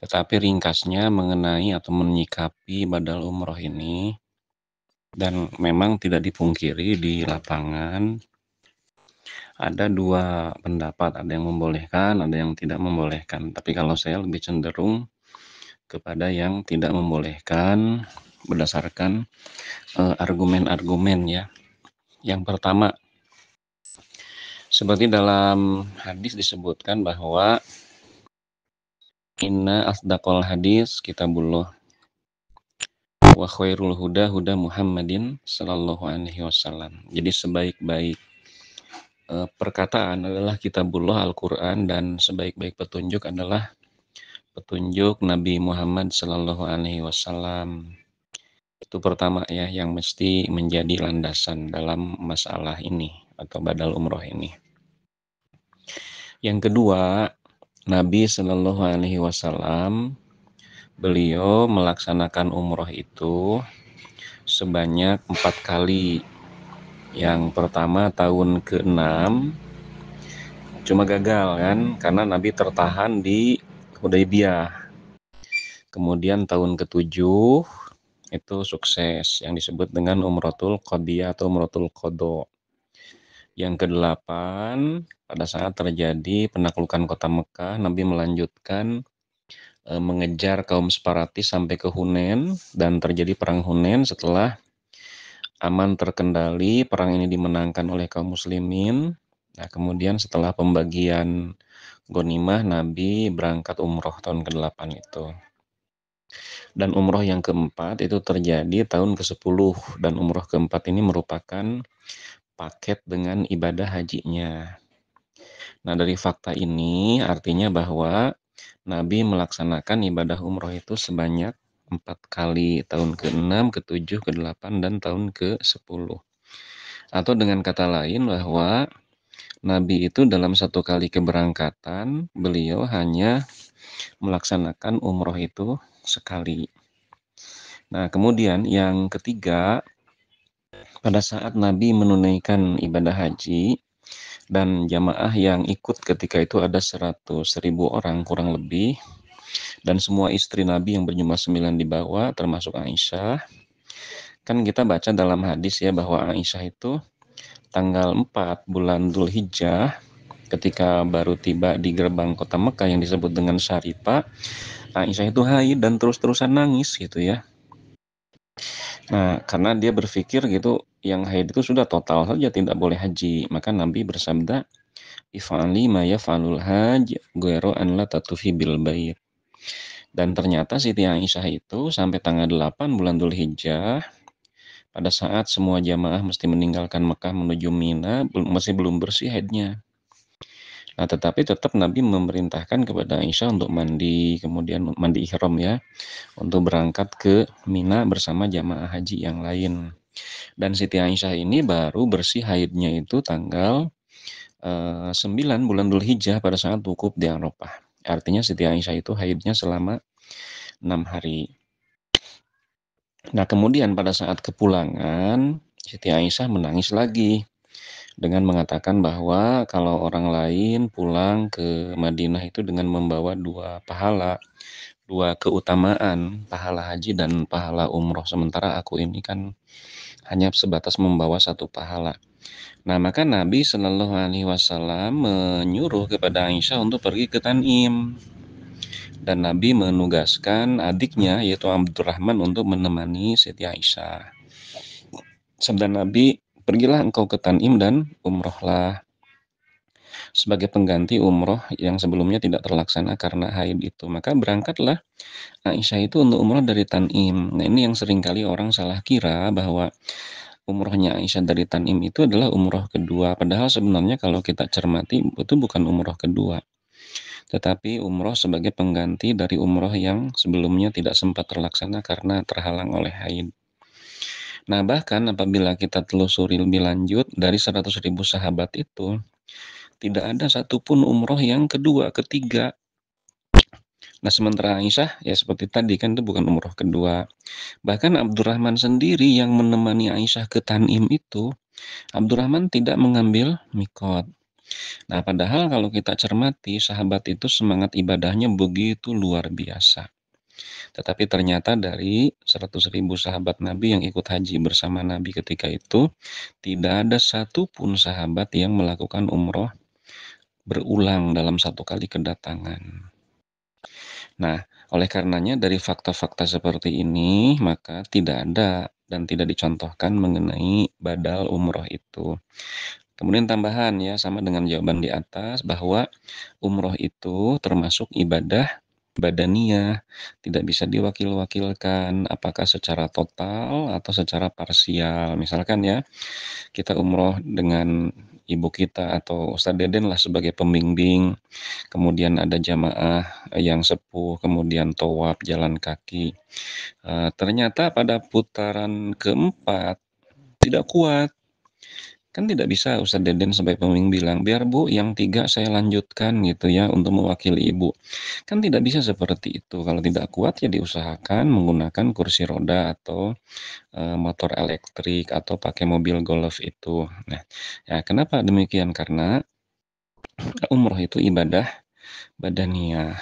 Tetapi ringkasnya mengenai atau menyikapi badal umroh ini, dan memang tidak dipungkiri di lapangan ada dua pendapat, ada yang membolehkan, ada yang tidak membolehkan. Tapi kalau saya lebih cenderung kepada yang tidak membolehkan berdasarkan argumen-argumen ya. Yang pertama, seperti dalam hadis disebutkan bahwa inna asdaqal hadis kitabullah wa khairul huda huda Muhammadin sallallahu alaihi wasallam. Jadi sebaik-baik perkataan adalah kitabullah Al-Qur'an, dan sebaik-baik petunjuk adalah petunjuk Nabi Muhammad sallallahu alaihi wasallam. Itu pertama ya, yang mesti menjadi landasan dalam masalah ini atau badal umroh ini. Yang kedua, Nabi sallallahu alaihi wasallam beliau melaksanakan umroh itu sebanyak 4 kali. Yang pertama tahun ke-6 cuma gagal kan, karena Nabi tertahan di Hudaybiyah. Kemudian tahun ke-7 itu sukses, yang disebut dengan Umratul Qadiyah atau Umratul Qadha. Yang ke-8 pada saat terjadi penaklukan kota Mekah, Nabi melanjutkan mengejar kaum separatis sampai ke Hunain, dan terjadi perang Hunain. Setelah aman terkendali, perang ini dimenangkan oleh kaum muslimin. Nah, kemudian setelah pembagian ghanimah, Nabi berangkat umroh tahun ke-8 itu. Dan umroh yang keempat itu terjadi tahun ke-10, dan umroh keempat ini merupakan paket dengan ibadah hajinya. Nah, dari fakta ini artinya bahwa Nabi melaksanakan ibadah umroh itu sebanyak 4 kali, tahun ke-6, ke-7, ke-8, dan tahun ke-10. Atau dengan kata lain bahwa Nabi itu dalam satu kali keberangkatan, beliau hanya melaksanakan umroh itu sekali. Nah, kemudian yang ketiga, pada saat Nabi menunaikan ibadah haji, dan jamaah yang ikut ketika itu ada 100.000 orang kurang lebih, dan semua istri Nabi yang berjumlah 9 dibawa, termasuk Aisyah. Kan kita baca dalam hadis ya bahwa Aisyah itu tanggal 4 bulan Dzulhijjah, ketika baru tiba di gerbang kota Mekah yang disebut dengan Syarifah, Aisyah itu haid dan terus-terusan nangis gitu ya. Nah, karena dia berpikir gitu, yang haid itu sudah total saja tidak boleh haji. Maka Nabi bersabda, if'ali ma yaf'alul haj ghairu an la tatufi bil bait. Dan ternyata Siti Aisyah itu sampai tanggal 8 bulan Dzulhijjah, pada saat semua jamaah mesti meninggalkan Mekah menuju Mina, masih belum bersih haidnya. Nah, tetapi tetap Nabi memerintahkan kepada Aisyah untuk mandi, kemudian mandi ihram ya, untuk berangkat ke Mina bersama jamaah haji yang lain. Dan Siti Aisyah ini baru bersih haidnya itu tanggal 9 bulan Dzulhijjah pada saat wukuf di Arafah. Artinya Siti Aisyah itu haidnya selama 6 hari. Nah, kemudian pada saat kepulangan, Siti Aisyah menangis lagi dengan mengatakan bahwa kalau orang lain pulang ke Madinah itu dengan membawa 2 pahala, 2 keutamaan, pahala haji dan pahala umroh, sementara aku ini kan hanya sebatas membawa 1 pahala. Nah, maka Nabi Shallallahu alaihi wasallam menyuruh kepada Aisyah untuk pergi ke Tanim. Dan Nabi menugaskan adiknya yaitu Abdurrahman untuk menemani Siti Aisyah. Sabda Nabi, pergilah engkau ke Tanim dan umrohlah, sebagai pengganti umroh yang sebelumnya tidak terlaksana karena haid itu. Maka berangkatlah Aisyah itu untuk umroh dari Tanim. Nah, ini yang seringkali orang salah kira bahwa umrohnya Aisyah dari Tanim itu adalah umroh kedua. Padahal sebenarnya kalau kita cermati itu bukan umroh kedua, tetapi umroh sebagai pengganti dari umroh yang sebelumnya tidak sempat terlaksana karena terhalang oleh haid. Nah, bahkan apabila kita telusuri lebih lanjut, dari 100.000 sahabat itu, tidak ada satupun umroh yang kedua, ketiga. Nah, sementara Aisyah, ya seperti tadi kan itu bukan umroh kedua. Bahkan Abdurrahman sendiri yang menemani Aisyah ke Tanim itu, Abdurrahman tidak mengambil mikot. Nah, padahal kalau kita cermati, sahabat itu semangat ibadahnya begitu luar biasa. Tetapi ternyata dari 100.000 sahabat Nabi yang ikut haji bersama Nabi ketika itu, tidak ada satupun sahabat yang melakukan umroh berulang dalam satu kali kedatangan. Nah, oleh karenanya dari fakta-fakta seperti ini, maka tidak ada dan tidak dicontohkan mengenai badal umroh itu. Kemudian tambahan ya, sama dengan jawaban di atas, bahwa umroh itu termasuk ibadah badaniyah, tidak bisa diwakil-wakilkan, apakah secara total atau secara parsial. Misalkan ya, kita umroh dengan ibu kita atau Ustadz Deden lah sebagai pembimbing, kemudian ada jamaah yang sepuh, kemudian thawaf jalan kaki. Ternyata pada putaran keempat tidak kuat. Kan tidak bisa Ustadz Deden sebagai pembimbing bilang, "Biar Bu, yang 3 saya lanjutkan," gitu ya, untuk mewakili Ibu. Kan tidak bisa seperti itu, kalau tidak kuat ya diusahakan menggunakan kursi roda atau, motor elektrik atau pakai mobil golf itu. Nah, ya kenapa demikian? Karena umroh itu ibadah badaniyah.